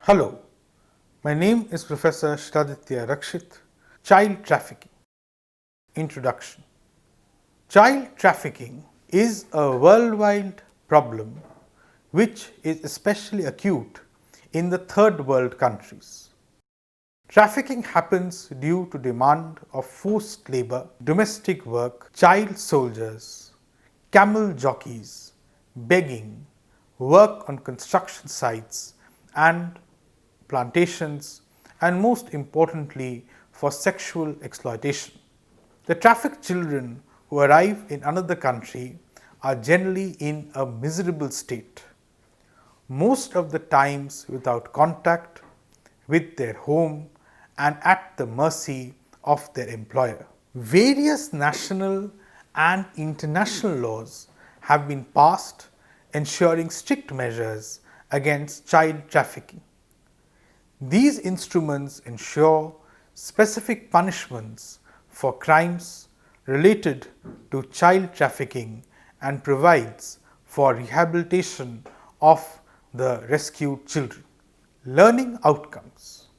Hello, my name is Professor Shraditya Rakshit. Child trafficking. Introduction. Child trafficking is a worldwide problem which is especially acute in the third world countries. Trafficking happens due to demand of forced labor, domestic work, child soldiers, camel jockeys, begging, work on construction sites and plantations, and most importantly for sexual exploitation. The trafficked children who arrive in another country are generally in a miserable state, most of the times without contact with their home and at the mercy of their employer. Various national and international laws have been passed ensuring strict measures against child trafficking. These instruments ensure specific punishments for crimes related to child trafficking and provides for rehabilitation of the rescued children. Learning outcomes.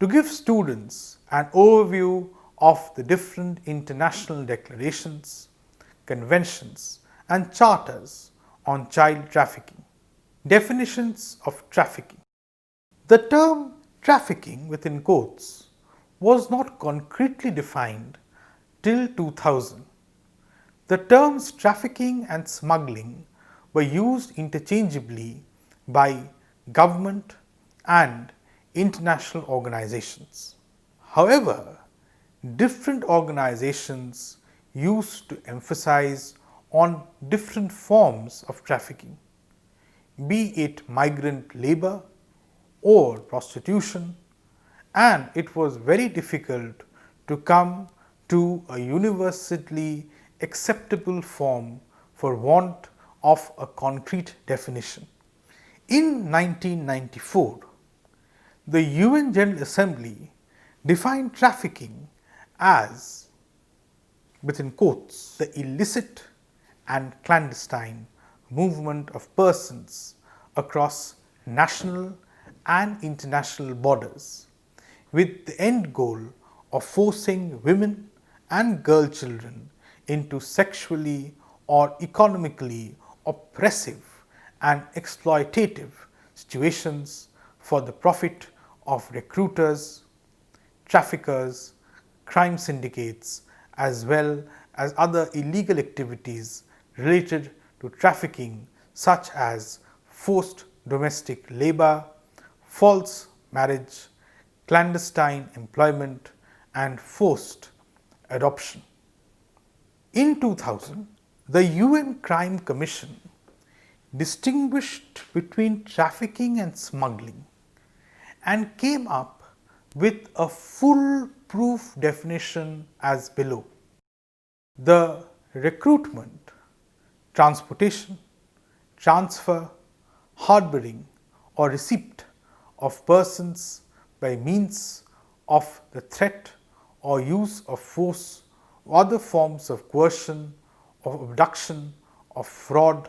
To give students an overview of the different international declarations, conventions and charters on child trafficking. Definitions of trafficking. The term trafficking within quotes was not concretely defined till 2000. The terms trafficking and smuggling were used interchangeably by government and international organizations. However, different organizations used to emphasize on different forms of trafficking, be it migrant labor or prostitution, and it was very difficult to come to a universally acceptable form for want of a concrete definition. In 1994, the UN General Assembly defined trafficking as, within quotes, the illicit and clandestine movement of persons across national and international borders, with the end goal of forcing women and girl children into sexually or economically oppressive and exploitative situations for the profit of recruiters, traffickers, crime syndicates, as well as other illegal activities related to trafficking such as forced domestic labor, false marriage, clandestine employment and forced adoption. In 2000, the UN Crime Commission distinguished between trafficking and smuggling and came up with a foolproof definition as below. The recruitment, transportation, transfer, harboring or receipt of persons by means of the threat or use of force or other forms of coercion, of abduction, of fraud,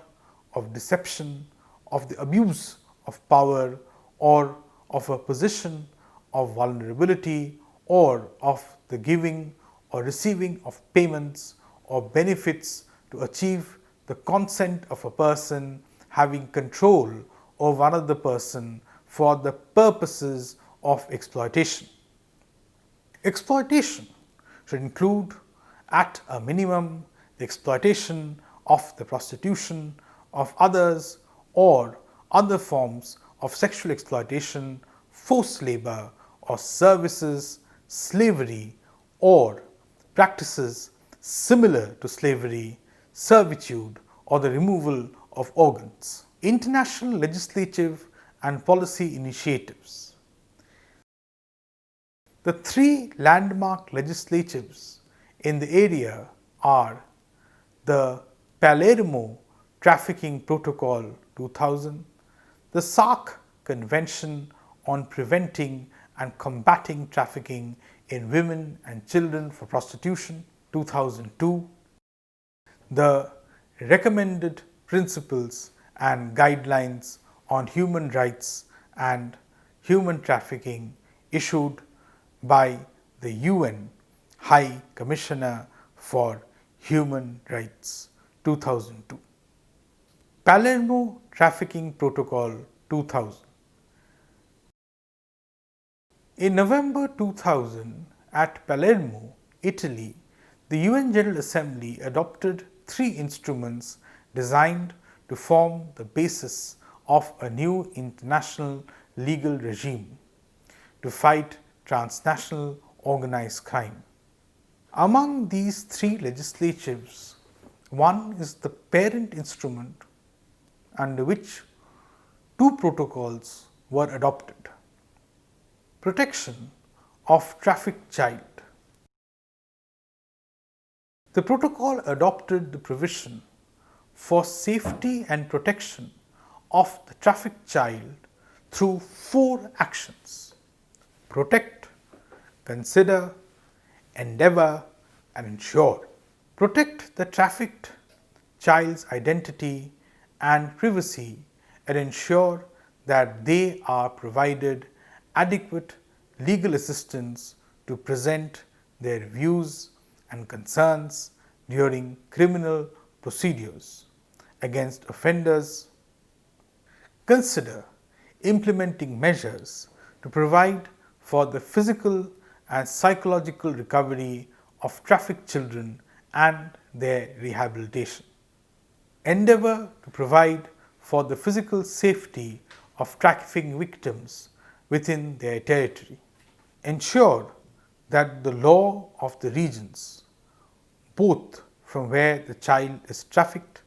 of deception, of the abuse of power or of a position of vulnerability or of the giving or receiving of payments or benefits to achieve the consent of a person having control over another person for the purposes of exploitation. Exploitation should include at a minimum the exploitation of the prostitution of others or other forms of sexual exploitation, forced labor or services, slavery or practices similar to slavery, servitude or the removal of organs. International legislative and policy initiatives. The three landmark legislatives in the area are the Palermo Trafficking Protocol 2000, the SARC Convention on Preventing and Combating Trafficking in Women and Children for Prostitution 2002, the Recommended Principles and Guidelines on Human Rights and Human Trafficking issued by the UN High Commissioner for Human Rights 2002. Palermo Trafficking Protocol 2000. In November 2000, at Palermo, Italy, the UN General Assembly adopted 3 instruments designed to form the basis of a new international legal regime to fight transnational organized crime. Among these 3 legislatives, one is the parent instrument under which 2 protocols were adopted. Protection of trafficked child. The protocol adopted the provision for safety and protection of the trafficked child through 4 actions: protect, consider, endeavor, and ensure. Protect the trafficked child's identity and privacy and ensure that they are provided adequate legal assistance to present their views and concerns during criminal procedures against offenders. Consider implementing measures to provide for the physical and psychological recovery of trafficked children and their rehabilitation. Endeavor to provide for the physical safety of trafficking victims within their territory. Ensure that the law of the regions, both from where the child is trafficked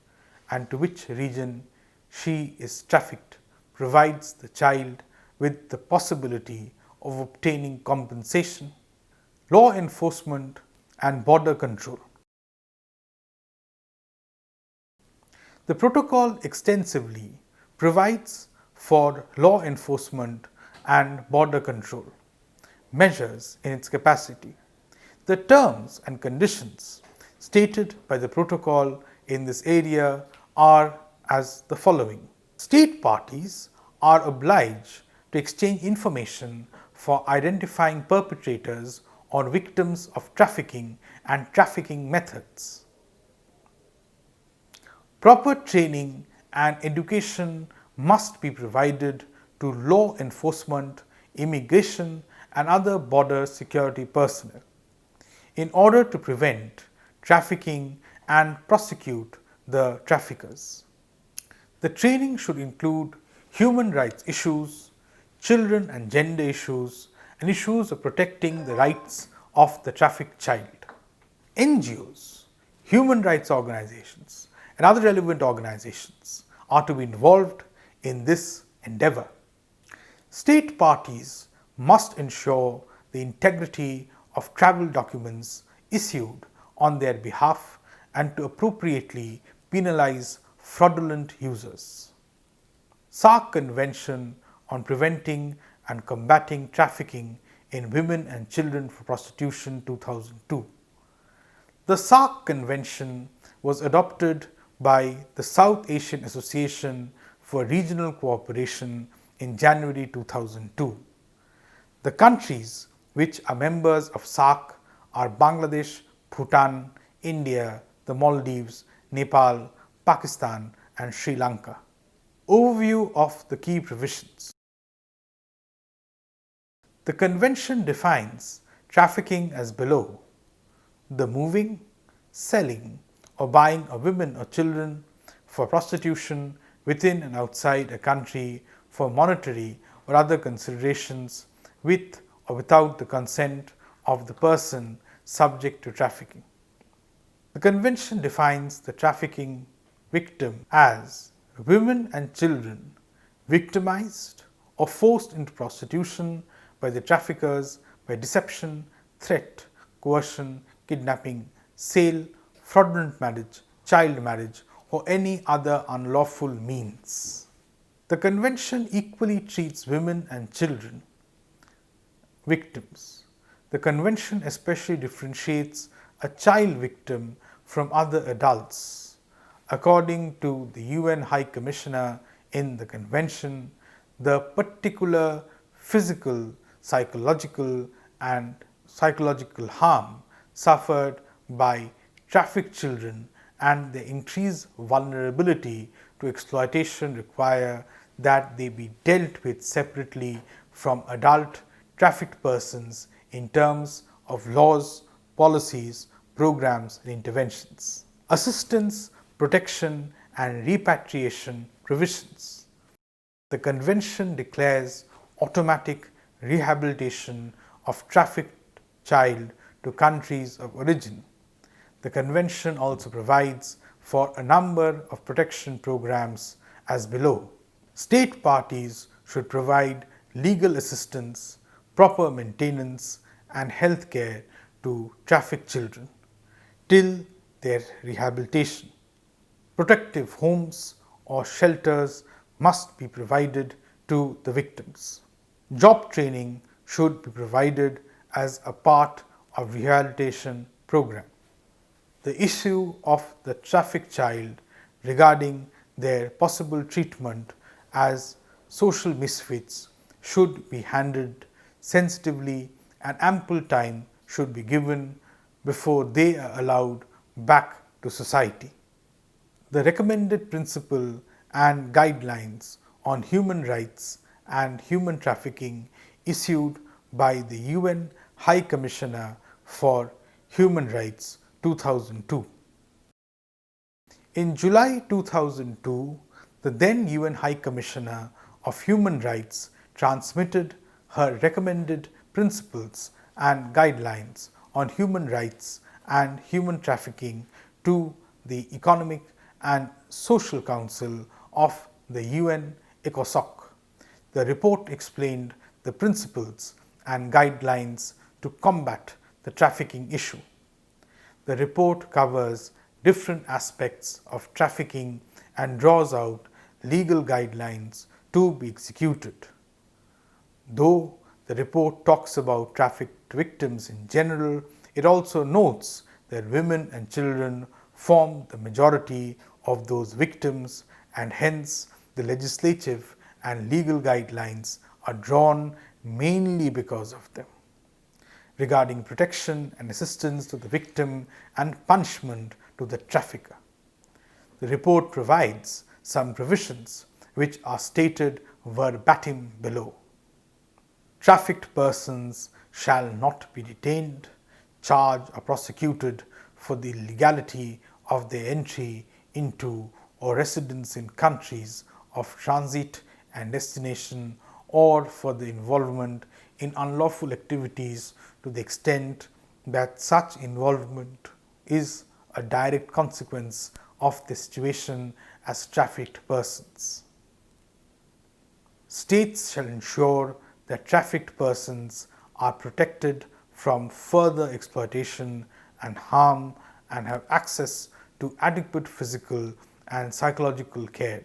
and to which region she is trafficked, provides the child with the possibility of obtaining compensation. Law enforcement and border control. The protocol extensively provides for law enforcement and border control measures in its capacity. The terms and conditions stated by the protocol in this area are as the following. State parties are obliged to exchange information for identifying perpetrators or victims of trafficking and trafficking methods. Proper training and education must be provided to law enforcement, immigration, and other border security personnel in order to prevent trafficking and prosecute the traffickers. The training should include human rights issues, children and gender issues, and issues of protecting the rights of the trafficked child. NGOs, human rights organizations, and other relevant organizations are to be involved in this endeavor. State parties must ensure the integrity of travel documents issued on their behalf and to appropriately penalize fraudulent users. SAARC Convention on Preventing and Combating Trafficking in Women and Children for Prostitution 2002. The SAARC Convention was adopted by the South Asian Association for Regional Cooperation in January 2002. The countries which are members of SAARC are Bangladesh, Bhutan, India, the Maldives, Nepal, Pakistan, and Sri Lanka. Overview of the key provisions. The Convention defines trafficking as below: the moving, selling, or buying of women or children for prostitution within and outside a country for monetary or other considerations with or without the consent of the person subject to trafficking. The Convention defines the trafficking victim as women and children victimized or forced into prostitution by the traffickers by deception, threat, coercion, kidnapping, sale, fraudulent marriage, child marriage, or any other unlawful means. The Convention equally treats women and children victims. The Convention especially differentiates a child victim from other adults. According to the UN High Commissioner in the Convention, the particular physical, psychological harm suffered by trafficked children and their increased vulnerability to exploitation require that they be dealt with separately from adult trafficked persons in terms of laws, policies, programs, and interventions. Assistance, protection, and repatriation provisions. The Convention declares automatic rehabilitation of trafficked child to countries of origin. The Convention also provides for a number of protection programs as below. State parties should provide legal assistance, proper maintenance, and health care to trafficked children till their rehabilitation. Protective homes or shelters must be provided to the victims. Job training should be provided as a part of rehabilitation program. The issue of the trafficked child regarding their possible treatment as social misfits should be handled sensitively and ample time should be given before they are allowed back to society. The recommended principle and guidelines on human rights and human trafficking issued by the UN High Commissioner for Human Rights 2002. In July 2002, the then UN High Commissioner of Human Rights transmitted her recommended principles and guidelines on human rights and human trafficking to the Economic and Social Council of the UN ECOSOC. The report explained the principles and guidelines to combat the trafficking issue. The report covers different aspects of trafficking and draws out legal guidelines to be executed. Though the report talks about trafficked victims in general, it also notes that women and children form the majority of those victims, and hence the legislative and legal guidelines are drawn mainly because of them. Regarding protection and assistance to the victim and punishment to the trafficker, the report provides some provisions which are stated verbatim below. Trafficked persons shall not be detained, charged or prosecuted for the illegality of their entry into or residence in countries of transit and destination, or for the involvement in unlawful activities to the extent that such involvement is a direct consequence of the situation as trafficked persons. States shall ensure that trafficked persons are protected from further exploitation and harm and have access to adequate physical and psychological care.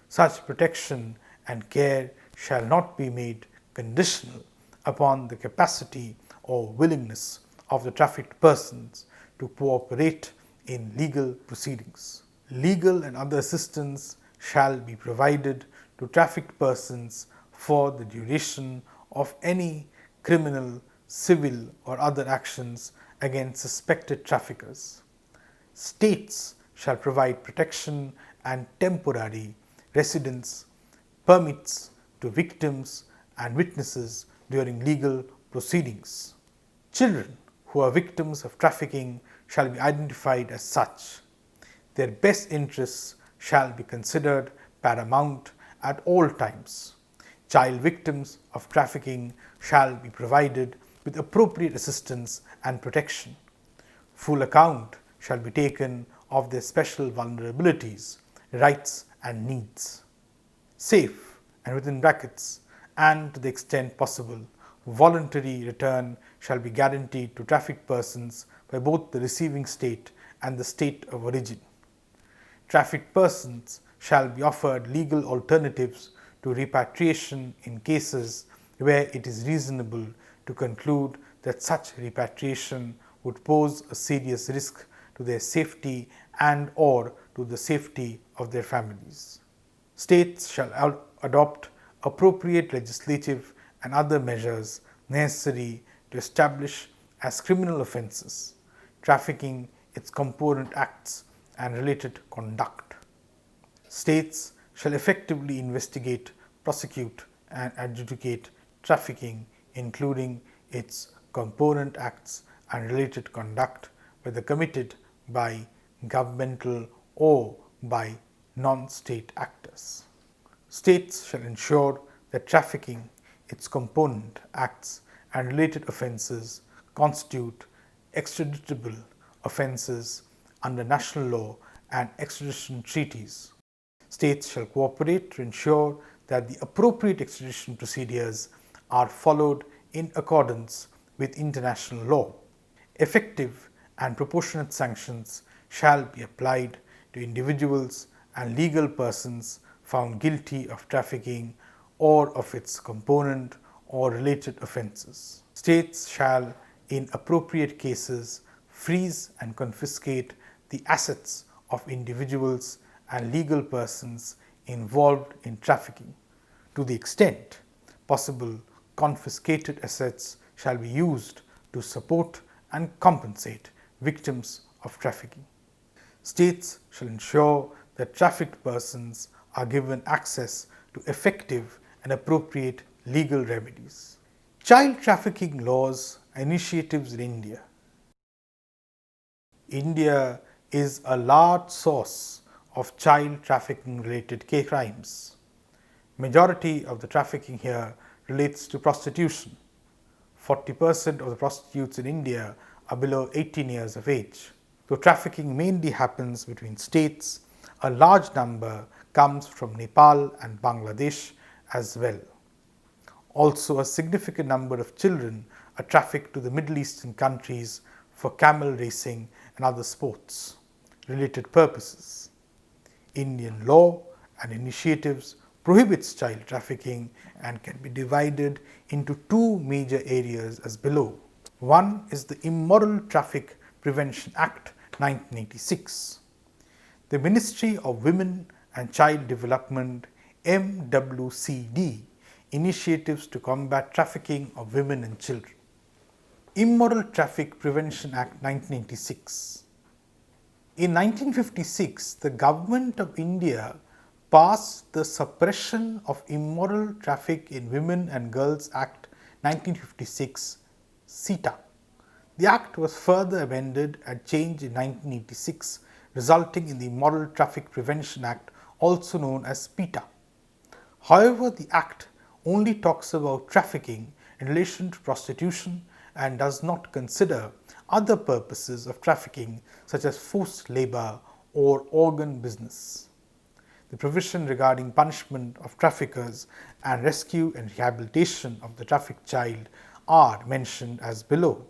Such protection and care shall not be made conditional upon the capacity or willingness of the trafficked persons to cooperate in legal proceedings. Legal and other assistance shall be provided to trafficked persons for the duration of any criminal, civil, or other actions against suspected traffickers. States shall provide protection and temporary residence permits to victims and witnesses during legal proceedings. Children who are victims of trafficking shall be identified as such. Their best interests shall be considered paramount at all times. Child victims of trafficking shall be provided with appropriate assistance and protection. Full account shall be taken of their special vulnerabilities, rights and needs. Safe and within brackets, and to the extent possible, voluntary return shall be guaranteed to trafficked persons by both the receiving state and the state of origin. Trafficked persons shall be offered legal alternatives to repatriation in cases where it is reasonable to conclude that such repatriation would pose a serious risk to their safety and or to the safety of their families. States shall adopt appropriate legislative and other measures necessary to establish as criminal offences trafficking, its component acts and related conduct. States shall effectively investigate, prosecute and adjudicate trafficking, including its component acts and related conduct, whether committed by governmental or by non-state actors. States shall ensure that trafficking, its component acts and related offences constitute extraditable offences under national law and extradition treaties. States shall cooperate to ensure that the appropriate extradition procedures are followed in accordance with international law. Effective and proportionate sanctions shall be applied to individuals and legal persons found guilty of trafficking or of its component or related offences. States shall, in appropriate cases, freeze and confiscate the assets of individuals and legal persons involved in trafficking. To the extent possible, confiscated assets shall be used to support and compensate victims of trafficking. States shall ensure that trafficked persons are given access to effective and appropriate legal remedies. Child trafficking laws and initiatives in India. India is a large source of child trafficking related crimes. Majority of the trafficking here relates to prostitution. 40% of the prostitutes in India are below 18 years of age. Though trafficking mainly happens between states, a large number comes from Nepal and Bangladesh as well. Also, a significant number of children are trafficked to the Middle Eastern countries for camel racing and other sports related purposes. Indian law and initiatives prohibits child trafficking and can be divided into two major areas as below. One is the Immoral Traffic Prevention Act 1986. The Ministry of Women and Child Development MWCD initiatives to combat trafficking of women and children. Immoral Traffic Prevention Act 1986. In 1956, the Government of India passed the Suppression of Immoral Traffic in Women and Girls Act 1956 (SITA). The Act was further amended and changed in 1986, resulting in the Immoral Traffic Prevention Act, also known as PITA. However, the Act only talks about trafficking in relation to prostitution and does not consider other purposes of trafficking such as forced labour or organ business. The provision regarding punishment of traffickers and rescue and rehabilitation of the trafficked child are mentioned as below.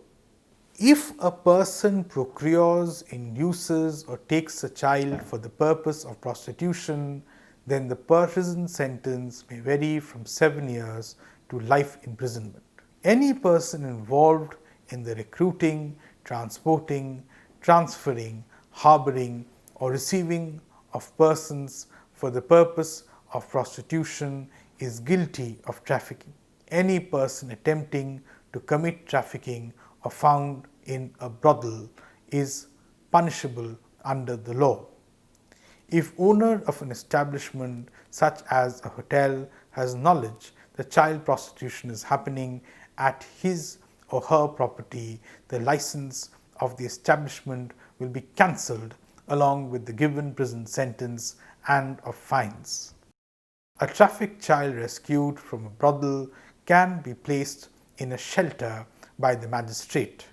If a person procures, induces or takes a child for the purpose of prostitution, then the prison sentence may vary from 7 years to life imprisonment. Any person involved in the recruiting, transporting, transferring, harbouring or receiving of persons for the purpose of prostitution is guilty of trafficking. Any person attempting to commit trafficking or found in a brothel is punishable under the law. If owner of an establishment such as a hotel has knowledge that child prostitution is happening at his or her property, the license of the establishment will be cancelled along with the given prison sentence and of fines. A trafficked child rescued from a brothel can be placed in a shelter by the magistrate.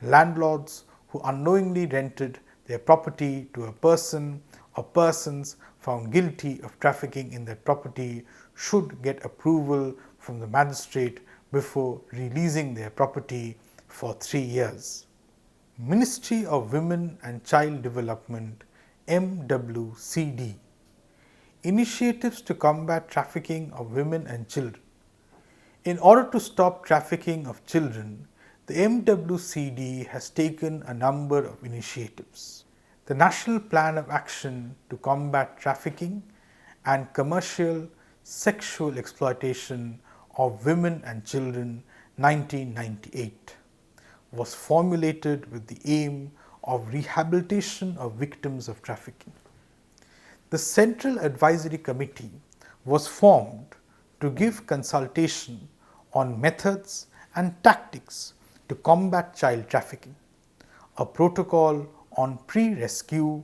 Landlords who unknowingly rented their property to a person or persons found guilty of trafficking in that property should get approval from the magistrate before releasing their property for 3 years. Ministry of Women and Child Development MWCD initiatives to combat trafficking of women and children. In order to stop trafficking of children, the MWCD has taken a number of initiatives. The National Plan of Action to Combat Trafficking and Commercial Sexual Exploitation of Women and Children 1998 was formulated with the aim of rehabilitation of victims of trafficking. The Central Advisory Committee was formed to give consultation on methods and tactics to combat child trafficking. A protocol on pre-rescue,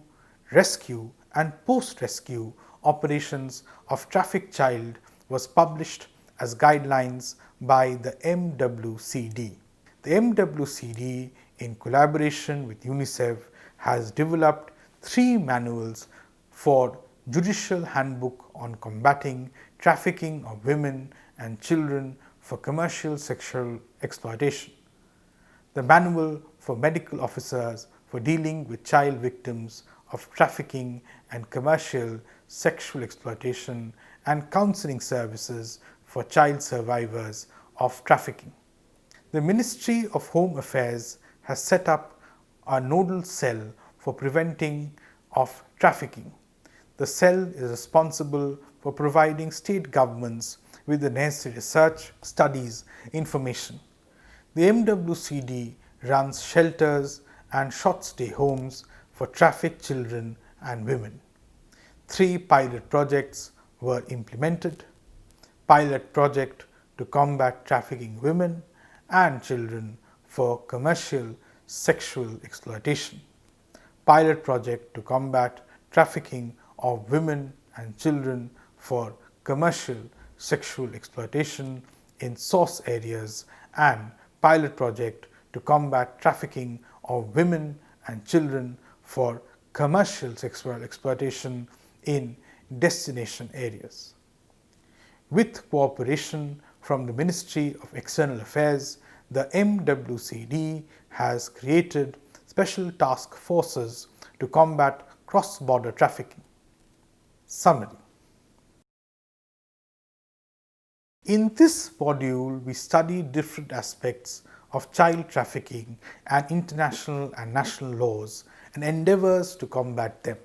rescue and post-rescue operations of trafficked child was published as guidelines by the MWCD. The MWCD, in collaboration with UNICEF, has developed 3 manuals for Judicial Handbook on Combating Trafficking of Women and Children for Commercial Sexual Exploitation, the Manual for Medical Officers for Dealing with Child Victims of Trafficking and Commercial Sexual Exploitation, and Counseling Services for Child Survivors of Trafficking. The Ministry of Home Affairs has set up a nodal cell for preventing of trafficking. The cell is responsible for providing state governments with the necessary research, studies, information. The MWCD runs shelters and short stay homes for trafficked children and women. 3 pilot projects were implemented: pilot project to combat trafficking women and children for commercial sexual exploitation, pilot project to combat trafficking of women and children for commercial sexual exploitation in source areas, and pilot project to combat trafficking of women and children for commercial sexual exploitation in destination areas. With cooperation from the Ministry of External Affairs, the MWCD has created special task forces to combat cross-border trafficking. Summary. In this module, we study different aspects of child trafficking and international and national laws and endeavors to combat them.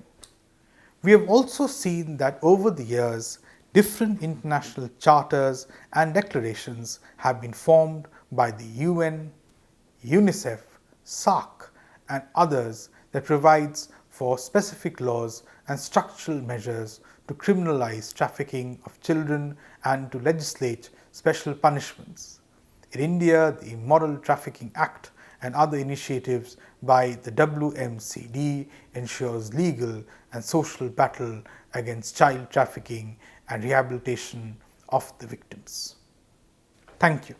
We have also seen that over the years, different international charters and declarations have been formed by the UN, UNICEF, SAARC and others that provides for specific laws and structural measures to criminalize trafficking of children and to legislate special punishments. In India, the Immoral Trafficking Act and other initiatives by the WMCD ensures legal and social battle against child trafficking and rehabilitation of the victims. Thank you.